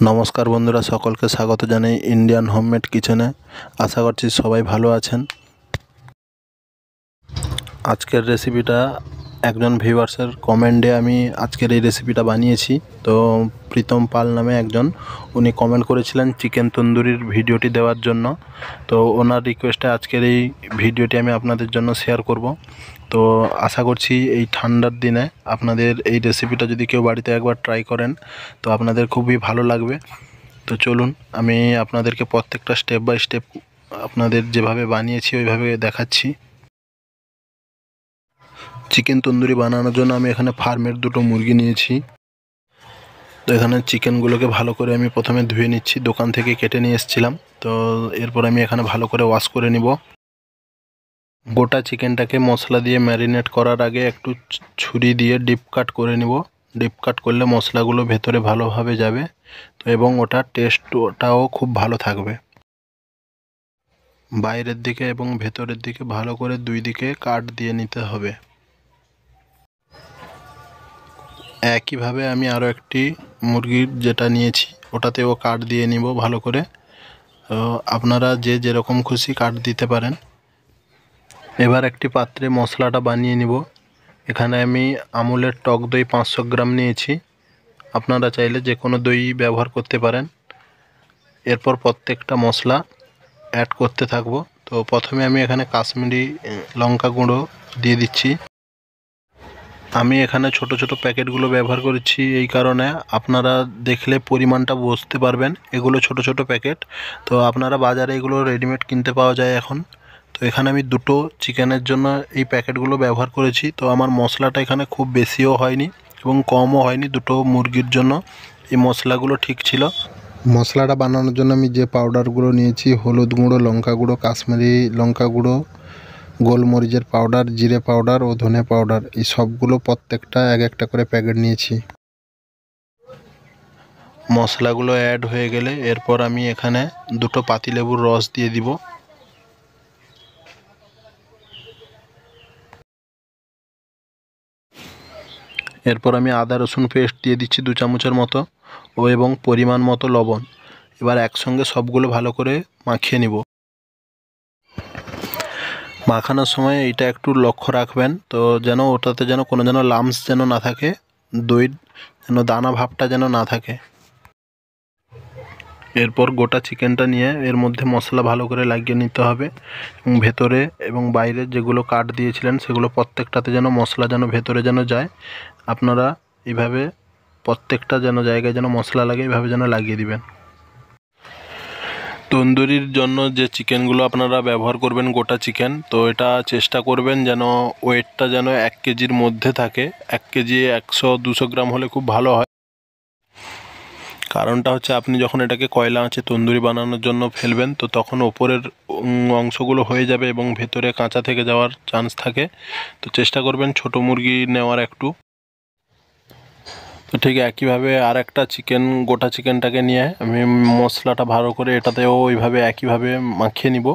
নমস্কার বন্ধুরা, সকলকে স্বাগত জানাই ইন্ডিয়ান হোমমেড কিচেনে। আশা করছি সবাই ভালো আছেন। আজকের রেসিপিটা একজন ভিউয়ার্সের কমেন্টে আমি আজকের এই রেসিপিটা বানিয়েছি। তো প্রীতম পাল নামে একজন, উনি কমেন্ট করেছিলেন চিকেন তন্দুরির ভিডিওটি দেওয়ার জন্য। তো ওনার রিকোয়েস্টে আজকের এই ভিডিওটি আমি আপনাদের জন্য শেয়ার করব। তো আশা করছি এই ঠান্ডার দিনে আপনাদের এই রেসিপিটা যদি কেউ বাড়িতে একবার ট্রাই করেন তো আপনাদের খুবই ভালো লাগবে। তো চলুন আমি আপনাদেরকে প্রত্যেকটা স্টেপ বাই স্টেপ আপনাদের যেভাবে বানিয়েছি ওইভাবে দেখাচ্ছি। চিকেন তন্দুরি বানানোর জন্য আমি এখানে ফার্মের দুটো মুরগি নিয়েছি। তো এখানে চিকেনগুলোকে ভালো করে আমি প্রথমে ধুয়ে নিচ্ছি, দোকান থেকে কেটে নিয়ে এসেছিলাম। তো এরপর আমি এখানে ভালো করে ওয়াশ করে নিব। গোটা চিকেনটাকে মশলা দিয়ে ম্যারিনেট করার আগে একটু ছুরি দিয়ে ডিপ কাট করে নিব। ডিপ কাট করলে মশলাগুলো ভেতরে ভালোভাবে যাবে, তো এবং ওটার টেস্টটাও খুব ভালো থাকবে। বাইরের দিকে এবং ভেতরের দিকে ভালো করে দুই দিকে কাট দিয়ে নিতে হবে। একইভাবে আমি আরও একটি মুরগির যেটা নিয়েছি ওটাতেও কাট দিয়ে নিব ভালো করে। তো আপনারা যে যেরকম খুশি কাট দিতে পারেন। এবার একটি পাত্রে মশলাটা বানিয়ে নিব। এখানে আমি আমুলের টক দই 500 গ্রাম নিয়েছি। আপনারা চাইলে যে কোনো দই ব্যবহার করতে পারেন। এরপর প্রত্যেকটা মশলা অ্যাড করতে থাকবো। তো প্রথমে আমি এখানে কাশ্মীরি লঙ্কা গুঁড়ো দিয়ে দিচ্ছি। আমি এখানে ছোট ছোট প্যাকেটগুলো ব্যবহার করেছি, এই কারণে আপনারা দেখলে পরিমাণটা বুঝতে পারবেন। এগুলো ছোট ছোট প্যাকেট, তো আপনারা বাজারে এগুলো রেডিমেড কিনতে পাওয়া যায় এখন। তো এখানে আমি দুটো চিকেনের জন্য এই প্যাকেটগুলো ব্যবহার করেছি। তো আমার মশলাটা এখানে খুব বেশিও হয়নি এবং কমও হয়নি, দুটো মুরগির জন্য এই মশলাগুলো ঠিক ছিল। মশলাটা বানানোর জন্য আমি যে পাউডারগুলো নিয়েছি, হলুদ গুঁড়ো, লঙ্কা গুঁড়ো, কাশ্মীরি লঙ্কা গুঁড়ো, গোলমরিচের পাউডার, জিরে পাউডার ও ধনে পাউডার, এই সবগুলো প্রত্যেকটা এক একটা করে প্যাকেট নিয়েছি। মশলাগুলো অ্যাড হয়ে গেলে এরপর আমি এখানে দুটো পাতিলেবুর রস দিয়ে দিব। এরপর আমি আদা রসুন পেস্ট দিয়ে দিচ্ছি 2 চামচের মতো, ও এবং পরিমাণ মতো লবণ। এবার একসঙ্গে সবগুলো ভালো করে মাখিয়ে নিব। মাখানোর সময় এটা একটু লক্ষ্য রাখবেন, তো যেন ওটাতে যেন কোনো লাম্পস যেন না থাকে, দইয়ের যেন দানা ভাবটা যেন না থাকে। এরপর গোটা চিকেনটা নিয়ে এর মধ্যে মশলা ভালো করে লাগিয়ে নিতে হবে এবং ভেতরে এবং বাইরে যেগুলো কাট দিয়েছিলেন সেগুলো প্রত্যেকটাতে যেন মশলা যেন ভেতরে যেন যায়। আপনারা এইভাবে প্রত্যেকটা যেন জায়গায় যেন মশলা লাগে এইভাবে যেন লাগিয়ে দিবেন। তন্দুরির জন্য যে চিকেনগুলো আপনারা ব্যবহার করবেন গোটা চিকেন, তো এটা চেষ্টা করবেন যেন ওয়েটটা যেন 1 কেজির মধ্যে থাকে। 1 কেজি 100-200 গ্রাম হলে খুব ভালো হয়। কারণটা হচ্ছে আপনি যখন এটাকে কয়লা আঁচে তন্দুরি বানানোর জন্য ফেলবেন, তো তখন ওপরের অংশগুলো হয়ে যাবে এবং ভেতরে কাঁচা থেকে যাওয়ার চান্স থাকে। তো চেষ্টা করবেন ছোট মুরগি নেওয়ার একটু। তো ঠিক একইভাবে আর একটা চিকেন, গোটা চিকেনটাকে নিয়ে আমি মশলাটা ভালো করে এটাতেও ওইভাবে একইভাবে মাখিয়ে নিব।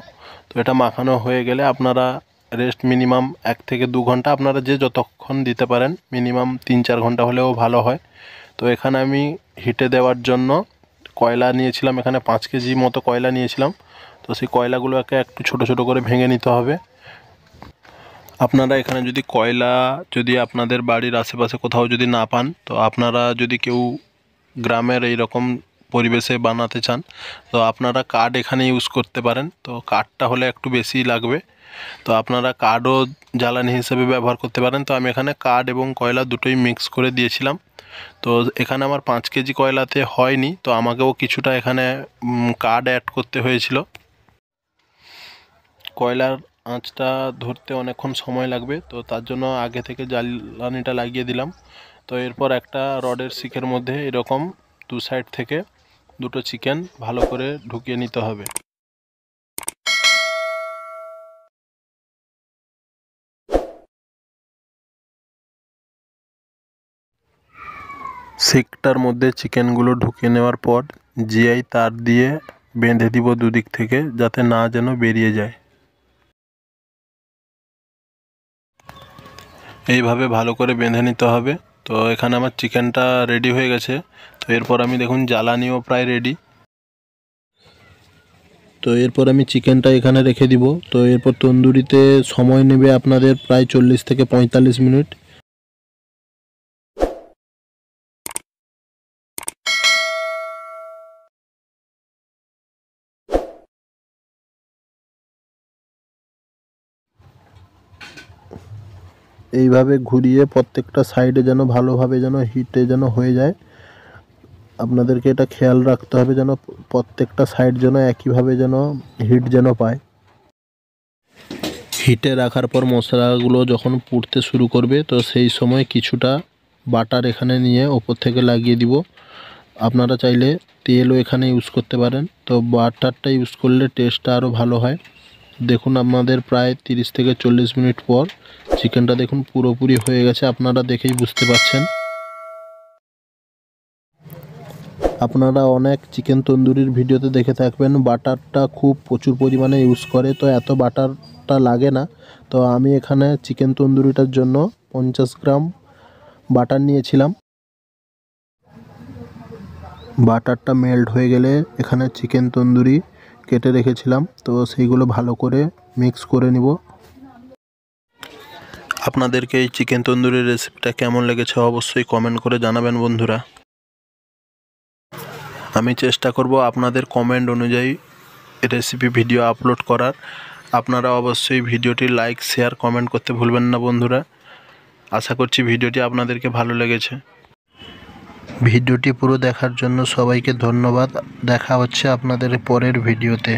তো এটা মাখানো হয়ে গেলে আপনারা রেস্ট মিনিমাম 1 থেকে 2 ঘন্টা, আপনারা যে যতক্ষণ দিতে পারেন, মিনিমাম 3-4 ঘন্টা হলেও ভালো হয়। তো এখানে আমি হিটে দেওয়ার জন্য কয়লা নিয়েছিলাম, এখানে 5 কেজি মতো কয়লা নিয়েছিলাম। তো সেই কয়লাগুলোকে একটু ছোট ছোট করে ভেঙে নিতে হবে। আপনারা এখানে যদি কয়লা যদি আপনাদের বাড়ির আশেপাশে কোথাও যদি না পান, তো আপনারা যদি কেউ গ্রামের এইরকম পরিবেশে বানাতে চান, তো আপনারা কাঠ এখানে ইউজ করতে পারেন। তো কাঠটা হলে একটু বেশি লাগবে, তো আপনারা কাঠও জ্বালানি হিসেবে ব্যবহার করতে পারেন। তো আমি এখানে কাঠ এবং কয়লা দুটোই মিক্স করে দিয়েছিলাম। তো এখানে আমার 5 কেজি কয়লাতে হয়নি, তো আমাকেও কিছুটা এখানে কাঠ অ্যাড করতে হয়েছিল। কয়লার আঁচটা ধরতে অনেকক্ষণ সময় লাগবে, তো তার জন্য আগে থেকে জ্বালানিটা লাগিয়ে দিলাম। তো এরপর একটা রডের শিকের মধ্যে এরকম 2 সাইড থেকে দুটো চিকেন ভালো করে ঢুকিয়ে নিতে হবে। শিকটার মধ্যে চিকেনগুলো ঢুকিয়ে নেওয়ার পর জিআই তার দিয়ে বেঁধে দিব দুদিক থেকে, যাতে না যেন বেরিয়ে যায়। এইভাবে ভালো করে বেঁধে নিতে হবে। তো এখানে আমার চিকেনটা রেডি হয়ে গেছে। তো এরপর আমি দেখুন জ্বালানিও প্রায় রেডি। তো এরপর আমি চিকেনটা এখানে রেখে দিব। তো এরপর তন্দুরিতে সময় নেবে আপনাদের প্রায় 40 থেকে 45 মিনিট। এইভাবে ঘুরিয়ে প্রত্যেকটা সাইডে যেন ভালোভাবে যেন হিটে যেন হয়ে যায়। আপনাদেরকে এটা খেয়াল রাখতে হবে যেন প্রত্যেকটা সাইড যেন একইভাবে যেন হিট যেন পায়। হিটে রাখার পর মশলাগুলো যখন পুড়তে শুরু করবে তো সেই সময় কিছুটা বাটার এখানে নিয়ে ওপর থেকে লাগিয়ে দিব। আপনারা চাইলে তেলও এখানে ইউজ করতে পারেন, তো বাটারটা ইউজ করলে টেস্টটা আরও ভালো হয়। দেখুন আমাদের প্রায় 30 থেকে 40 মিনিট পর চিকেনটা দেখুন পুরোপুরি হয়ে গেছে, আপনারা দেখেই বুঝতে পারছেন। আপনারা অনেক চিকেন তন্দুরির ভিডিওতে দেখে থাকবেন বাটারটা খুব প্রচুর পরিমাণে ইউজ করে, তো এত বাটারটা লাগে না। তো আমি এখানে চিকেন তন্দুরিটার জন্য 50 গ্রাম বাটার নিয়েছিলাম। বাটারটা মেল্ট হয়ে গেলে এখানে চিকেন তন্দুরি কেটে রেখেছিলাম, তো সেইগুলো ভালো করে মিক্স করে নিব। আপনাদেরকে এই চিকেন তন্দুরির রেসিপিটা কেমন লেগেছে অবশ্যই কমেন্ট করে জানাবেন বন্ধুরা। আমি চেষ্টা করব আপনাদের কমেন্ট অনুযায়ী রেসিপি ভিডিও আপলোড করার। আপনারা অবশ্যই ভিডিওটি লাইক শেয়ার কমেন্ট করতে ভুলবেন না বন্ধুরা। আশা করছি ভিডিওটি আপনাদেরকে ভালো লেগেছে। ভিডিওটি পুরো দেখার জন্য সবাইকে ধন্যবাদ। দেখা হচ্ছে আপনাদের পরের ভিডিওতে।